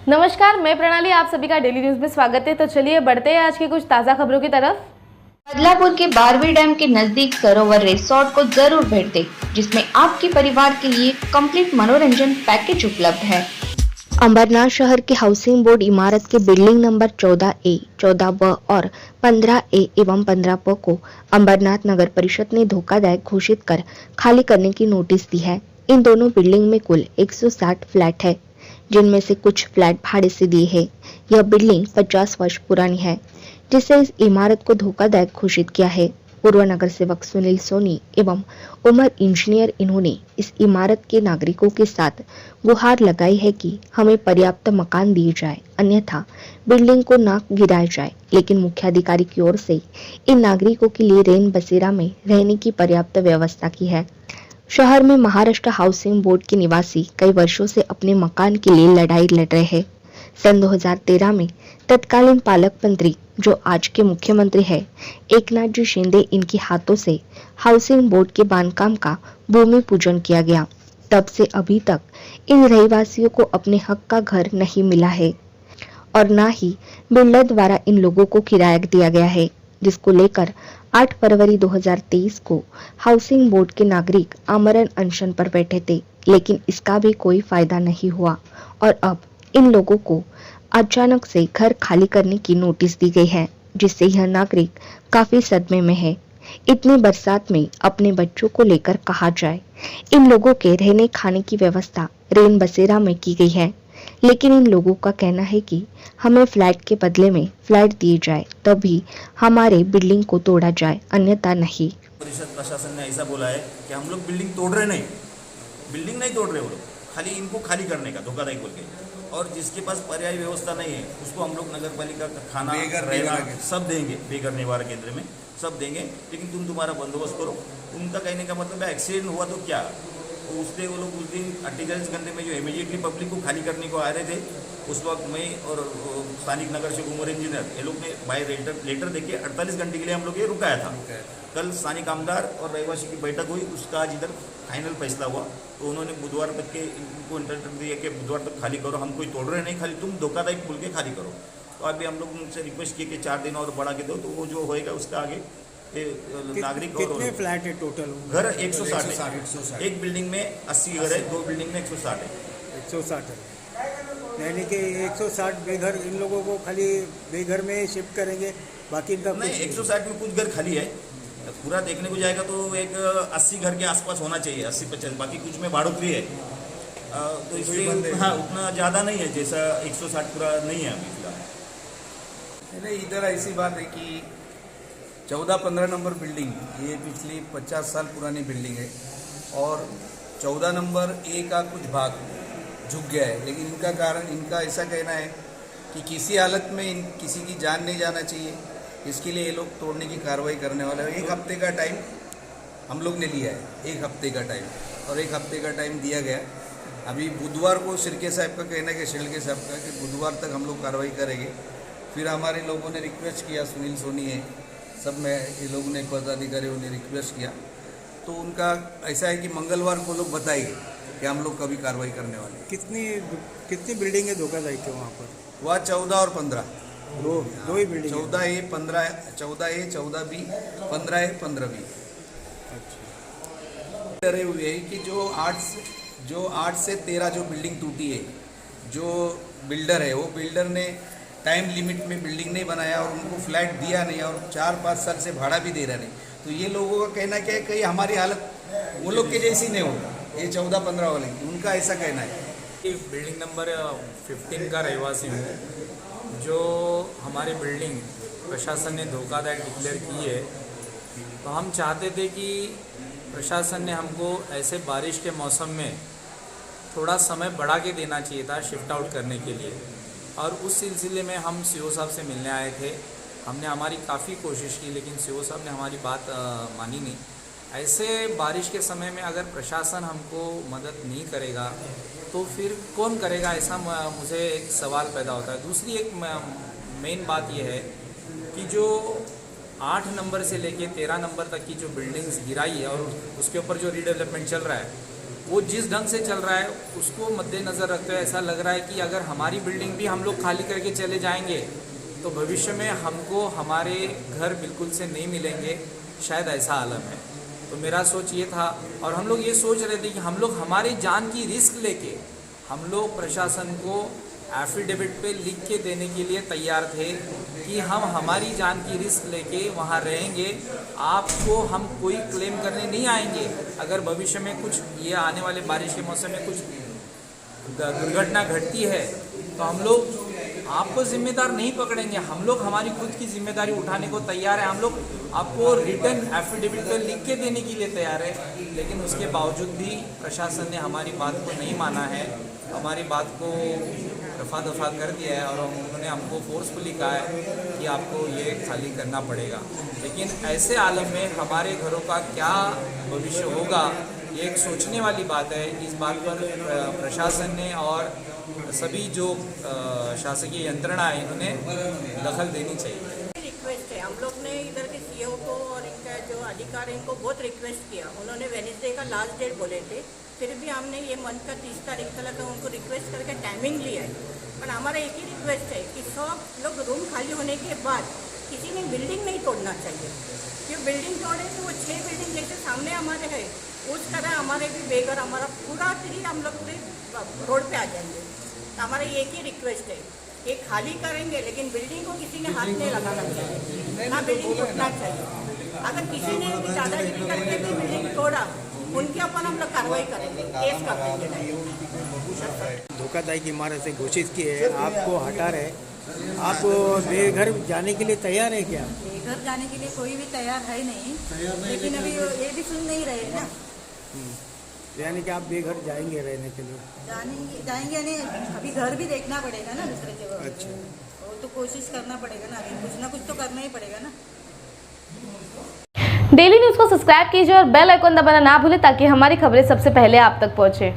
नमस्कार, मैं प्रणाली, आप सभी का डेली न्यूज में स्वागत है। तो चलिए बढ़ते हैं आज की कुछ ताज़ा खबरों की तरफ। बदलापुर के बारवी डैम के नजदीक सरोवर रिसोर्ट को जरूर भेंट दें, जिसमें आपके परिवार के लिए कंप्लीट मनोरंजन पैकेज उपलब्ध है। अंबरनाथ शहर के हाउसिंग बोर्ड इमारत के बिल्डिंग नंबर 14A, 14B और 15A एवं 15P को अंबरनाथ नगर परिषद ने धोखादायक घोषित कर खाली करने की नोटिस दी है। इन दोनों बिल्डिंग में कुल 160 फ्लैट है, जिनमें से कुछ फ्लैट भाड़े से दिए हैं। यह बिल्डिंग 50 वर्ष पुरानी है, जिससे इस इमारत को धोखादायक घोषित किया है। पूर्व नगर सेवक सुनील सोनी एवं उमर इंजीनियर, इन्होंने इस इमारत के नागरिकों के साथ गुहार लगाई है कि हमें पर्याप्त मकान दिए जाए, अन्यथा बिल्डिंग को ना गिराया जाए। लेकिन मुख्याधिकारी की ओर से इन नागरिकों के लिए रैन बसेरा में रहने की पर्याप्त व्यवस्था की है। शहर में महाराष्ट्र हाउसिंग बोर्ड के निवासी कई वर्षों से अपने मकान के लिए लड़ाई लड़ रहे हैं। सन 2013 में तत्कालीन पालक मंत्री, जो आज के मुख्यमंत्री है, एकनाथ जी शिंदे, इनके हाथों से हाउसिंग बोर्ड के बांधकाम का भूमि पूजन किया गया। तब से अभी तक इन रहवासियों को अपने हक का घर नहीं मिला है और न ही बिल्डर द्वारा इन लोगों को किराया दिया गया है, जिसको लेकर 8 फरवरी 2023 को हाउसिंग बोर्ड के नागरिक आमरण अनशन पर बैठे थे, लेकिन इसका भी कोई फायदा नहीं हुआ और अब इन लोगों को अचानक से घर खाली करने की नोटिस दी गई है, जिससे यह नागरिक काफी सदमे में है। इतनी बरसात में अपने बच्चों को लेकर कहा जाए, इन लोगों के रहने खाने की व्यवस्था रेन बसेरा में की गई है, लेकिन इन लोगों का कहना है कि हमें फ्लैट के बदले में फ्लैट दिए जाए, तभी हमारे बिल्डिंग को तोड़ा जाए, अन्यथा नहीं। परिषद प्रशासन ने ऐसा बोला है कि हम लोग बिल्डिंग तोड़ रहे नहीं, बिल्डिंग नहीं तोड़ रहे वो लोग, खाली इनको खाली करने का धोखाधड़ी बोल के, और जिसके पास पर्यायी व्यवस्था नहीं है उसको हम लोग नगर पालिका का खाना रहना सब देंगे, बेघर निवारण केंद्र में सब देंगे, लेकिन तुम तुम्हारा बंदोबस्त करो। उनका कहने का मतलब है एक्सीडेंट हुआ तो क्या, तो उससे वो लोग उस दिन 48 घंटे में जो इमीडिएटली पब्लिक को खाली करने को आ रहे थे, उस वक्त मैं और स्थानिक नगर से उमर इंजीनियर, ये लोग ने बाय लेटर देके 48 घंटे के लिए हम लोग ये रुकाया था। कल स्थानिक आमदार और रहवासी की बैठक हुई, उसका आज इधर फाइनल फैसला हुआ, तो उन्होंने बुधवार तक के इनको इंटरव्यू दिया कि बुधवार तक खाली करो, हम कोई तोड़ रहे नहीं, खाली तुम धोखादायक बोल के खाली करो। तो अभी हम लोग उनसे रिक्वेस्ट किए कि 4 दिन और बढ़ा के दो, तो वो जो होएगा उसका आगे नागरिक। कितने फ्लैट है टोटल? घर 160 है, एक बिल्डिंग में 80 घर है, 2 बिल्डिंग में 160 है। 160 है, यानी कि 160 बेघर इन लोगों को खाली बेघर में शिफ्ट करेंगे, बाकी इनका नहीं। 160 में कुछ घर खाली है, पूरा देखने को जाएगा तो एक 80 घर के आसपास होना चाहिए, 80-50, बाकी कुछ में बढ़ोतरी है, तो इसलिए हाँ उतना ज़्यादा नहीं है, जैसा 160 पूरा नहीं है अभी फिलहाल। नहीं, इधर ऐसी बात है कि 14-15 नंबर बिल्डिंग ये पिछली 50 साल पुरानी बिल्डिंग है और 14 नंबर ए का कुछ भाग झुक गया है, लेकिन इनका कारण, इनका ऐसा कहना है कि किसी हालत में किसी की जान नहीं जाना चाहिए, इसके लिए ये लोग तोड़ने की कार्रवाई करने वाले हैं। 1 हफ्ते का टाइम हम लोग ने लिया है, 1 हफ्ते का टाइम, और 1 हफ्ते का टाइम दिया गया। अभी बुधवार को शिर्के साहब का कहना है कि शिर्के साहब का कि बुधवार तक हम लोग कार्रवाई करेंगे। फिर हमारे लोगों ने रिक्वेस्ट किया, सुनील सोनी है, सब में ये लोगों ने, पदाधिकारियों ने रिक्वेस्ट किया, तो उनका ऐसा है कि मंगलवार को लोग बताएंगे कि हम लोग कभी कार्रवाई करने वाले। कितनी बिल्डिंग है धोखाधड़ी के वहाँ पर? वहाँ 14 और 15, दो ही building. 14A, 15, 14A, 14B, 15A, 15B। अच्छा, डरे हुए हैं कि जो 8 से 13 जो बिल्डिंग टूटी है, जो बिल्डर है वो बिल्डर ने टाइम लिमिट में बिल्डिंग नहीं बनाया और उनको फ्लैट दिया नहीं और 4-5 साल से भाड़ा भी दे रहा नहीं, तो ये लोगों का कहना क्या है कि हमारी हालत वो लोग के जैसी नहीं हो, ये 14-15 वाले, उनका ऐसा कहना है। बिल्डिंग नंबर 15 का रहवासी हूँ, जो हमारी बिल्डिंग प्रशासन ने धोखादायक डिक्लेयर की है, तो हम चाहते थे कि प्रशासन ने हमको ऐसे बारिश के मौसम में थोड़ा समय बढ़ा के देना चाहिए था शिफ्ट आउट करने के लिए, और उस सिलसिले में हम सीओ साहब से मिलने आए थे। हमने हमारी काफ़ी कोशिश की, लेकिन सीओ साहब ने हमारी बात मानी नहीं। ऐसे बारिश के समय में अगर प्रशासन हमको मदद नहीं करेगा तो फिर कौन करेगा, ऐसा मुझे एक सवाल पैदा होता है। दूसरी एक मेन बात यह है कि जो 8 नंबर से लेके 13 नंबर तक की जो बिल्डिंग्स गिराई है और उसके ऊपर जो रीडेवलपमेंट चल रहा है, वो जिस ढंग से चल रहा है उसको मद्देनज़र रखते हुए ऐसा लग रहा है कि अगर हमारी बिल्डिंग भी हम लोग खाली करके चले जाएंगे तो भविष्य में हमको हमारे घर बिल्कुल से नहीं मिलेंगे, शायद ऐसा आलम है। तो मेरा सोच ये था और हम लोग ये सोच रहे थे कि हम लोग हमारी जान की रिस्क लेके हम लोग प्रशासन को एफिडेविट पे लिख के देने के लिए तैयार थे कि हम हमारी जान की रिस्क लेके वहाँ रहेंगे, आपको हम कोई क्लेम करने नहीं आएंगे। अगर भविष्य में कुछ ये आने वाले बारिश के मौसम में कुछ दुर्घटना घटती है तो हम लोग आपको जिम्मेदार नहीं पकड़ेंगे, हम लोग हमारी खुद की जिम्मेदारी उठाने को तैयार है। हम लोग आपको रिटर्न एफिडेविट पे लिख के देने के लिए तैयार है, लेकिन उसके बावजूद भी प्रशासन ने हमारी बात को नहीं माना है, हमारी बात को रफा दफा कर दिया है और उन्होंने हमको फोर्सफुली कहा है कि आपको ये खाली करना पड़ेगा। लेकिन ऐसे आलम में हमारे घरों का क्या भविष्य होगा, ये एक सोचने वाली बात है। इस बात पर प्रशासन ने और सभी जो शासकीय यंत्रणा है इन्होंने दखल देनी चाहिए। रिक्वेस्ट है, हम लोग ने इधर के सीईओ को और इनका जो अधिकारी इनको बहुत रिक्वेस्ट किया। उन्होंने वेडनेसडे का लास्ट डेट बोले थे, फिर भी हमने ये मंथ का 30 तारीख तक उनको रिक्वेस्ट करके टाइमिंग लिया है। पर हमारा एक ही रिक्वेस्ट है कि सब लोग रूम खाली होने के बाद किसी ने बिल्डिंग नहीं तोड़ना चाहिए। जो बिल्डिंग तोड़े तो वो 6 बिल्डिंग जैसे सामने हमारे है उस तरह हमारे भी बेघर हमारा पूरा ट्री हम लोग पूरे रोड पे आ जाएंगे। तो हमारा एक ही रिक्वेस्ट है, ये खाली करेंगे लेकिन बिल्डिंग को किसी ने हाथ नहीं लगाना चाहिए, ना बिल्डिंग तोड़ना चाहिए। अगर किसी ने दादागिरी करके भी बिल्डिंग तोड़ा उनके ऊपर हम लोग कार्रवाई करेंगे, केस कर देंगे। धोखाधड़ी की इमारत से घोषित की है, आपको हटा रहे, आप बेघर जाने के लिए तैयार है क्या? घर जाने के लिए कोई भी तैयार है नहीं, लेकिन अभी ये भी सुन नहीं रहे ना। यानी कि आप बेघर जाएंगे रहने के लिए? जाएंगे नहीं, अभी घर भी देखना पड़ेगा ना दूसरे जगह। अच्छा, वो तो कोशिश करना पड़ेगा ना, अभी कुछ ना कुछ तो करना ही पड़ेगा ना। डेली न्यूज को सब्सक्राइब कीजिए और बेल आइकन दबाना ना भूलें ताकि हमारी खबरें सबसे पहले आप तक पहुंचे।